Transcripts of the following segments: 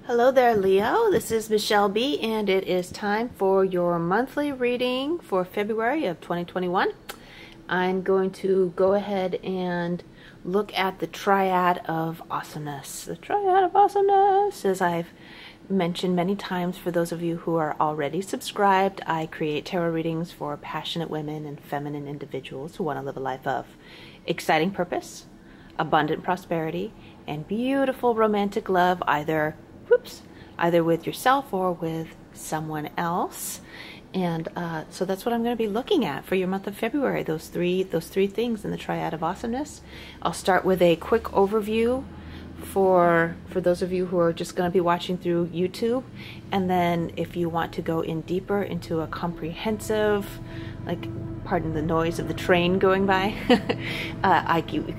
Hello there, Leo. This is Michelle B, and it is time for your monthly reading for February of 2021. I'm going to go ahead and look at the Triad of Awesomeness. The Triad of Awesomeness, as I've mentioned many times, for those of you who are already subscribed, I create tarot readings for passionate women and feminine individuals who want to live a life of exciting purpose, abundant prosperity, and beautiful romantic love, either with yourself or with someone else. And so that's what I'm going to be looking at for your month of February, those three things in the Triad of Awesomeness. I'll start with a quick overview for those of you who are just going to be watching through YouTube, and then if you want to go in deeper into a comprehensive, like, pardon the noise of the train going by,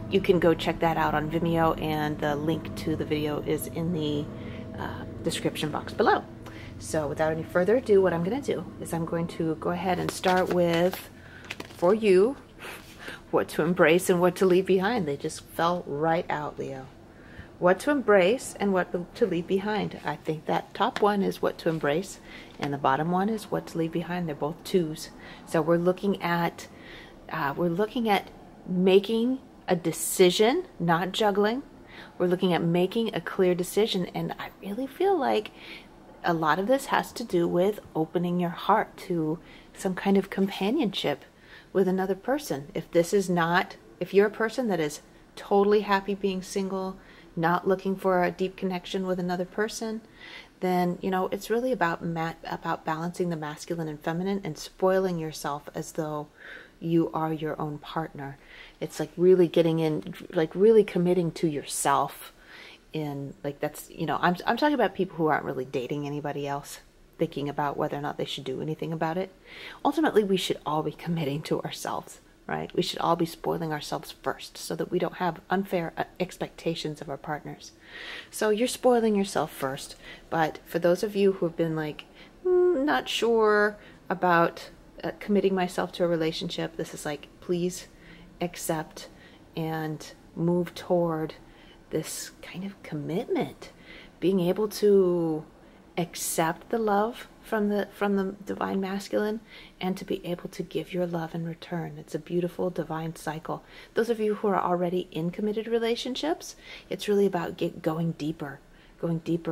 you can go check that out on Vimeo, and the link to the video is in the description box below. So without any further ado, what I'm going to do is I'm going to go ahead and start with, for you, what to embrace and what to leave behind. They just fell right out, Leo. What to embrace and what to leave behind. I think that top one is what to embrace, and the bottom one is what to leave behind. They're both twos. So we're looking at making a decision, not juggling. We're looking at making a clear decision, and I really feel like a lot of this has to do with opening your heart to some kind of companionship with another person. If you're a person that is totally happy being single, not looking for a deep connection with another person, then, it's really about balancing the masculine and feminine and spoiling yourself as though you are your own partner. It's like really getting in, like really committing to yourself. I'm talking about people who aren't really dating anybody else, thinking about whether or not they should do anything about it. Ultimately, we should all be committing to ourselves, right? We should all be spoiling ourselves first so that we don't have unfair expectations of our partners. So you're spoiling yourself first. But for those of you who have been like, not sure about committing myself to a relationship, this is like, please accept and move toward this kind of commitment, being able to accept the love from the divine masculine and to be able to give your love in return. It's a beautiful divine cycle. Those of you who are already in committed relationships, it's really about going deeper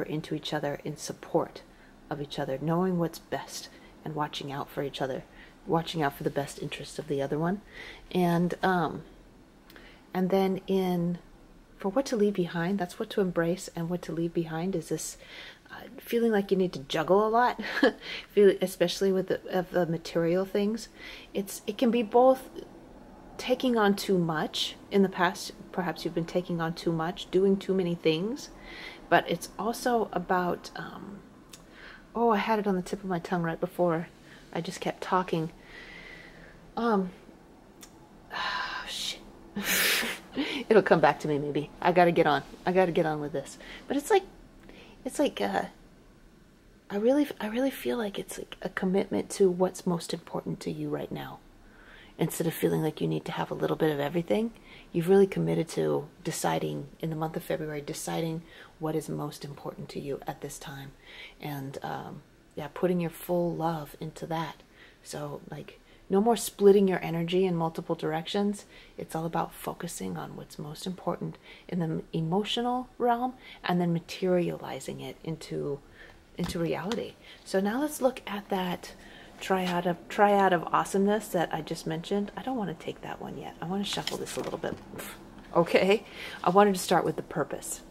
into each other in support of each other, knowing what's best and watching out for each other, watching out for the best interests of the other one. And then for what to leave behind, that's what to embrace, and what to leave behind is this feeling like you need to juggle a lot, especially with the material things. It can be both taking on too much. In the past, perhaps you've been taking on too much, doing too many things, but it's also about, I had it on the tip of my tongue right before I just kept talking. Shit. It'll come back to me maybe. I gotta get on with this. But it's like I really feel like it's like a commitment to what's most important to you right now. Instead of feeling like you need to have a little bit of everything, you've really committed to deciding in the month of February, deciding what is most important to you at this time. And putting your full love into that. So like, no more splitting your energy in multiple directions. It's all about focusing on what's most important in the emotional realm and then materializing it into reality. So now let's look at that triad of awesomeness that I just mentioned. I don't want to take that one yet. I want to shuffle this a little bit. Okay. I wanted to start with the purpose.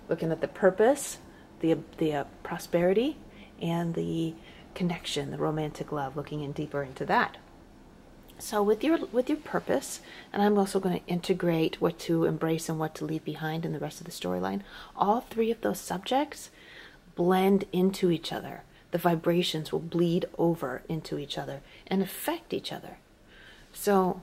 Looking at the purpose, the prosperity, and the connection, the romantic love, looking in deeper into that. So with your purpose, and I'm also going to integrate what to embrace and what to leave behind in the rest of the storyline, all three of those subjects blend into each other. The vibrations will bleed over into each other and affect each other. So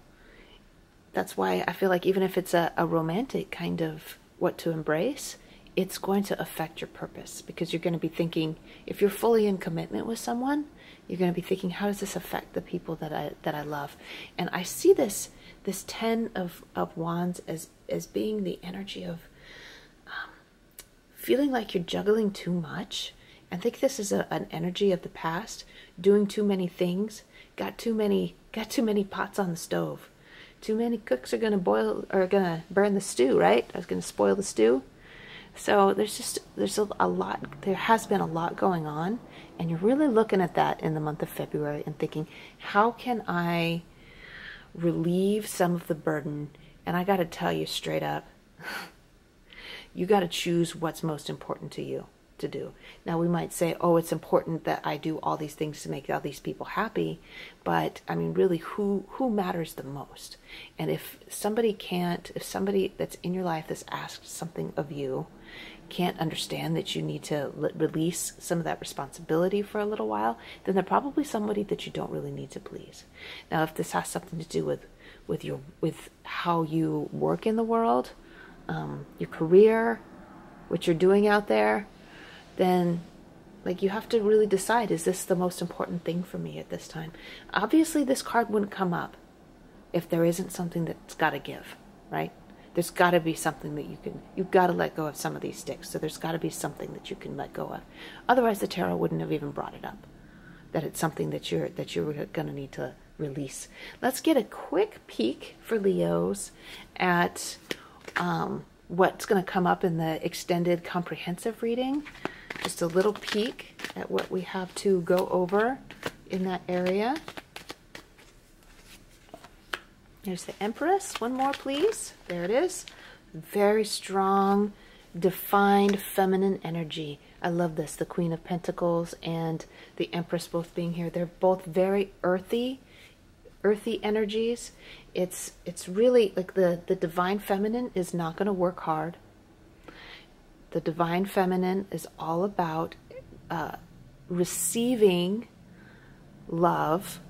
that's why I feel like even if it's a romantic kind of what to embrace, it's going to affect your purpose, because you're going to be thinking, if you're fully in commitment with someone, you're going to be thinking, how does this affect the people that I love? And I see this 10 of Wands as being the energy of feeling like you're juggling too much, I think this is an energy of the past, doing too many things, got too many pots on the stove. Too many cooks are gonna burn the stew, right? I was gonna spoil the stew. So there's a lot, there has been a lot going on, and you're really looking at that in the month of February and thinking, how can I relieve some of the burden? And I got to tell you straight up, you got to choose what's most important to you to do. Now we might say, oh, it's important that I do all these things to make all these people happy, but I mean, really, who matters the most? And if somebody that's in your life that's asked something of you can't understand that you need to release some of that responsibility for a little while, then they're probably somebody that you don't really need to please. Now, if this has something to do with how you work in the world, your career, what you're doing out there, then like you have to really decide, is this the most important thing for me at this time? Obviously, this card wouldn't come up if there isn't something that's got to give, right? There's got to be something that you've got to let go of some of these sticks. So there's got to be something that you can let go of. Otherwise, the tarot wouldn't have even brought it up, that it's something that you're going to need to release. Let's get a quick peek for Leos at what's going to come up in the extended comprehensive reading. Just a little peek at what we have to go over in that area. There's the Empress. One more, please. There it is. Very strong, defined feminine energy. I love this. The Queen of Pentacles and the Empress both being here. They're both very earthy energies. It's really like the divine feminine is not going to work hard. The divine feminine is all about receiving love,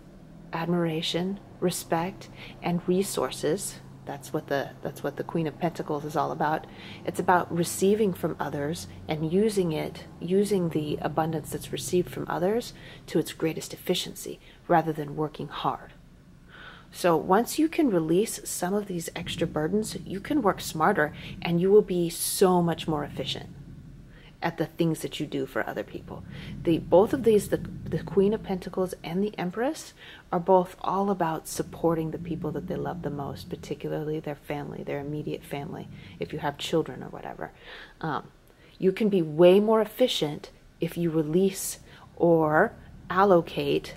admiration, respect, and resources. That's what the Queen of Pentacles is all about. It's about receiving from others and using the abundance that's received from others to its greatest efficiency rather than working hard. So once you can release some of these extra burdens, you can work smarter and you will be so much more efficient at the things that you do for other people. Both of these, the Queen of Pentacles and the Empress, are both all about supporting the people that they love the most, particularly their family, their immediate family, if you have children or whatever. You can be way more efficient if you release or allocate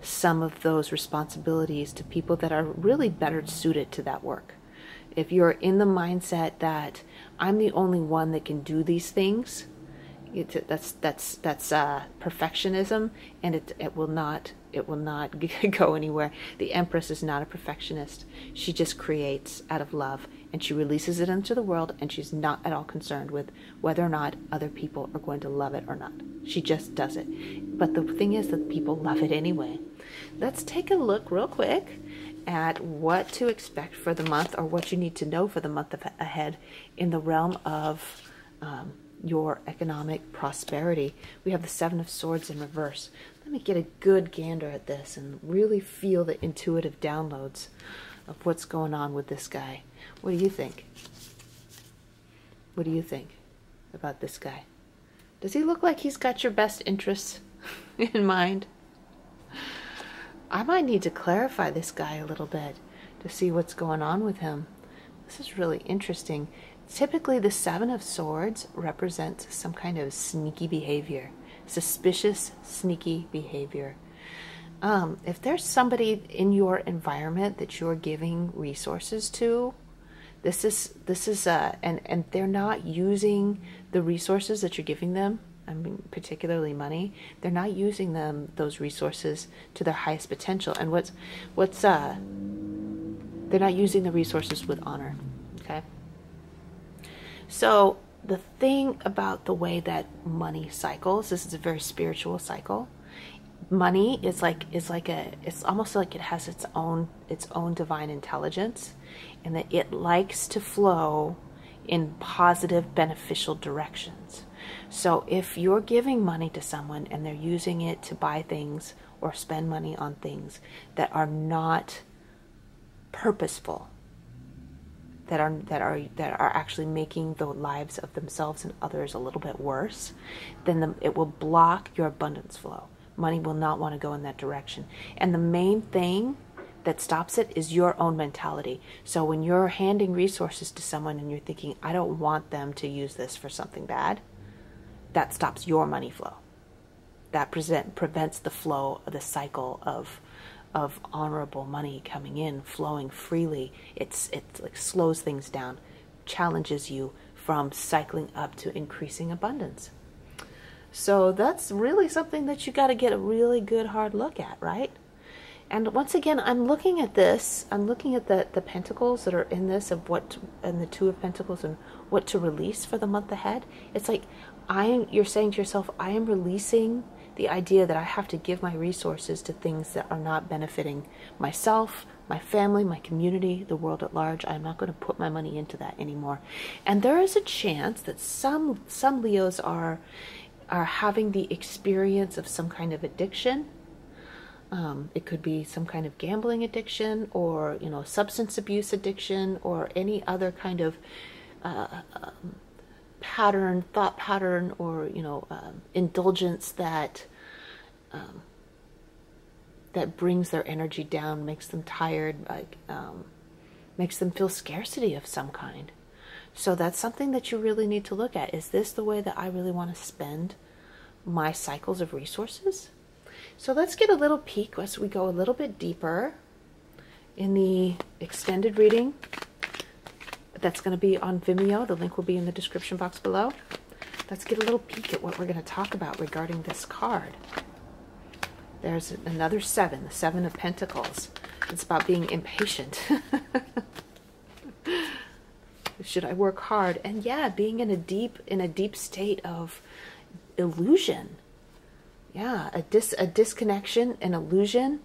some of those responsibilities to people that are really better suited to that work. If you're in the mindset that I'm the only one that can do these things, that's perfectionism, and it will not go anywhere. The Empress is not a perfectionist. She just creates out of love, and she releases it into the world, and she's not at all concerned with whether or not other people are going to love it or not. She just does it. But the thing is that people love it anyway. Let's take a look real quick at what to expect for the month, or what you need to know for the month ahead in the realm of your economic prosperity. We have the Seven of Swords in reverse. Let me get a good gander at this and really feel the intuitive downloads of what's going on with this guy. What do you think? What do you think about this guy? Does he look like he's got your best interests in mind? I might need to clarify this guy a little bit to see what's going on with him. This is really interesting. Typically, the Seven of Swords represents some kind of sneaky behavior, suspicious, sneaky behavior. If there's somebody in your environment that you're giving resources to, this is and they're not using the resources that you're giving them. I mean, particularly money. They're not using those resources to their highest potential. And they're not using the resources with honor. Okay. So the thing about the way that money cycles, this is a very spiritual cycle. Money is it's almost like it has its own divine intelligence, and that it likes to flow in positive, beneficial directions. So if you're giving money to someone and they're using it to buy things or spend money on things that are not purposeful, that are actually making the lives of themselves and others a little bit worse, then it will block your abundance flow. Money will not want to go in that direction. And the main thing that stops it is your own mentality. So when you're handing resources to someone and you're thinking, I don't want them to use this for something bad, that stops your money flow. That prevents the flow of the cycle of honorable money coming in, flowing freely. It like slows things down, challenges you from cycling up to increasing abundance. So that's really something that you got to get a really good hard look at, right? And once again, I'm looking at this. I'm looking at the pentacles that are in this, of what, and the Two of Pentacles, and what to release for the month ahead. It's like you're saying to yourself, I am releasing the idea that I have to give my resources to things that are not benefiting myself, my family, my community, the world at large. I'm not going to put my money into that anymore. And there is a chance that some Leos are having the experience of some kind of addiction. It could be some kind of gambling addiction, or substance abuse addiction, or any other kind of thought pattern, or indulgence that brings their energy down, makes them tired, makes them feel scarcity of some kind. So that's something that you really need to look at. Is this the way that I really want to spend my cycles of resources? So let's get a little peek as we go a little bit deeper in the extended reading. That's going to be on Vimeo. The link will be in the description box below. Let's get a little peek at what we're going to talk about regarding this card. There's another 7, the 7 of Pentacles. It's about being impatient. Should I work hard? And yeah, being in a deep state of illusion. Yeah, a disconnection, an illusion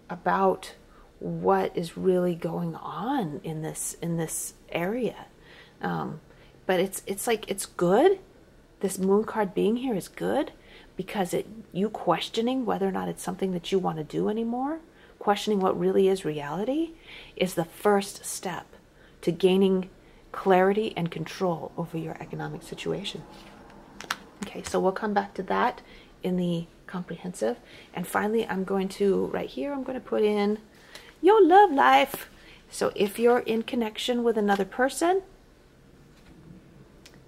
about what is really going on in this area. But it's like, it's good. This Moon card being here is good, because you questioning whether or not it's something that you want to do anymore, questioning what really is reality, is the first step to gaining clarity and control over your economic situation. Okay, so we'll come back to that in the comprehensive. And finally, I'm going to, right here, I'm going to put in your love life. So if you're in connection with another person,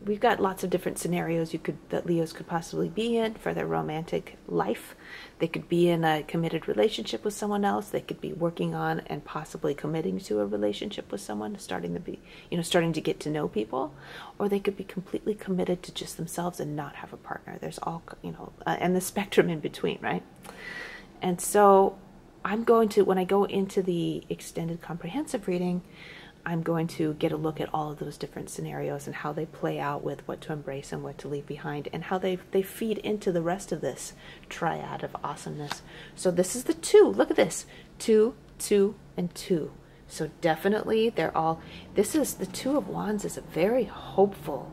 we've got lots of different scenarios that Leos could possibly be in for their romantic life. They could be in a committed relationship with someone else. They could be working on and possibly committing to a relationship with someone, starting to get to know people, or they could be completely committed to just themselves and not have a partner. There's all, and the spectrum in between, right? And so I'm going to, when I go into the extended comprehensive reading, I'm going to get a look at all of those different scenarios and how they play out with what to embrace and what to leave behind, and how they feed into the rest of this triad of awesomeness. So this is the 2. Look at this. 2, 2, and 2. So definitely this is the 2 of Wands is a very hopeful,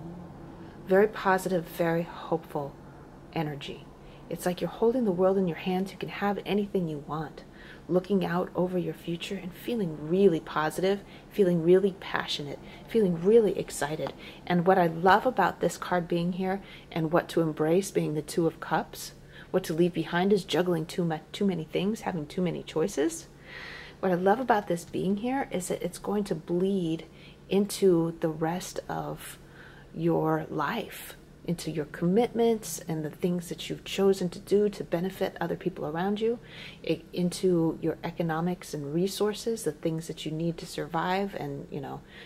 very positive, very hopeful energy. It's like you're holding the world in your hands. You can have anything you want. Looking out over your future and feeling really positive, feeling really passionate, feeling really excited. And what I love about this card being here, and what to embrace being the 2 of Cups, what to leave behind is juggling too many things, having too many choices. What I love about this being here is that it's going to bleed into the rest of your life, into your commitments and the things that you've chosen to do to benefit other people around you, into your economics and resources, the things that you need to survive and,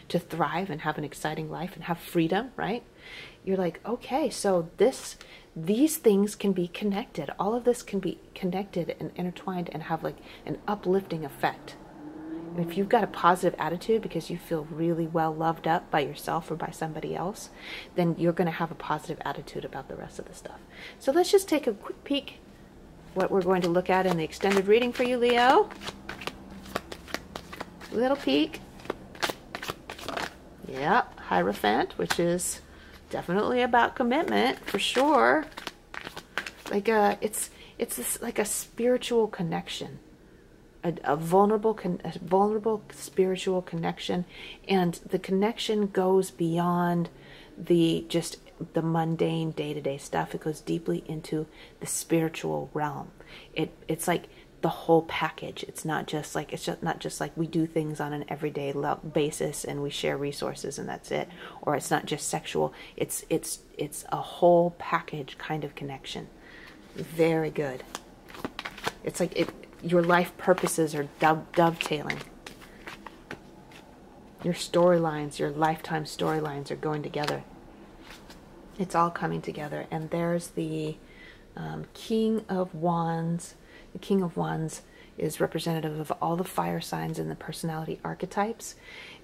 to thrive and have an exciting life and have freedom, right? You're like, okay, so these things can be connected. All of this can be connected and intertwined and have like an uplifting effect. If you've got a positive attitude because you feel really well loved up by yourself or by somebody else, then you're going to have a positive attitude about the rest of the stuff. So let's just take a quick peek what we're going to look at in the extended reading for you, Leo. Little peek. Yeah, Hierophant, which is definitely about commitment for sure. Like it's this, like a spiritual connection. a vulnerable spiritual connection, and the connection goes beyond just the mundane day-to-day stuff. It goes deeply into the spiritual realm. It's like the whole package. It's not just like we do things on an everyday basis and we share resources and that's it, or it's not just sexual. It's a whole package kind of connection. Very good. It's like your life purposes are dovetailing. Your storylines, your lifetime storylines are going together. It's all coming together. And there's the King of Wands. The King of Wands is representative of all the fire signs and the personality archetypes,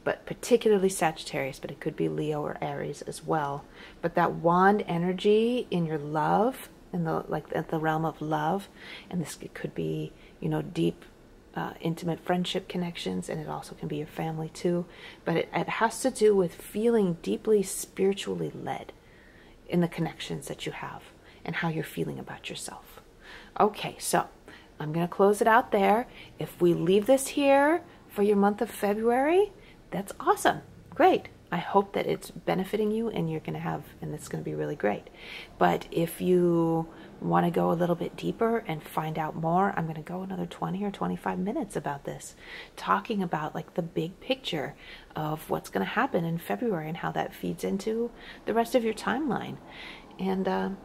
but particularly Sagittarius, but it could be Leo or Aries as well. But that wand energy in your love, in the at the realm of love, and this could be, you know, deep intimate friendship connections, and it also can be your family too. But it has to do with feeling deeply spiritually led in the connections that you have and how you're feeling about yourself. Okay, so I'm going to close it out there. If we leave this here for your month of February, that's awesome. Great. I hope that it's benefiting you and you're going to have, and it's going to be really great. But if you want to go a little bit deeper and find out more, I'm going to go another 20 or 25 minutes about this, talking about like the big picture of what's going to happen in February and how that feeds into the rest of your timeline. And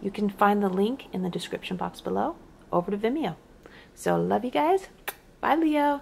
you can find the link in the description box below over to Vimeo. So love you guys. Bye, Leo.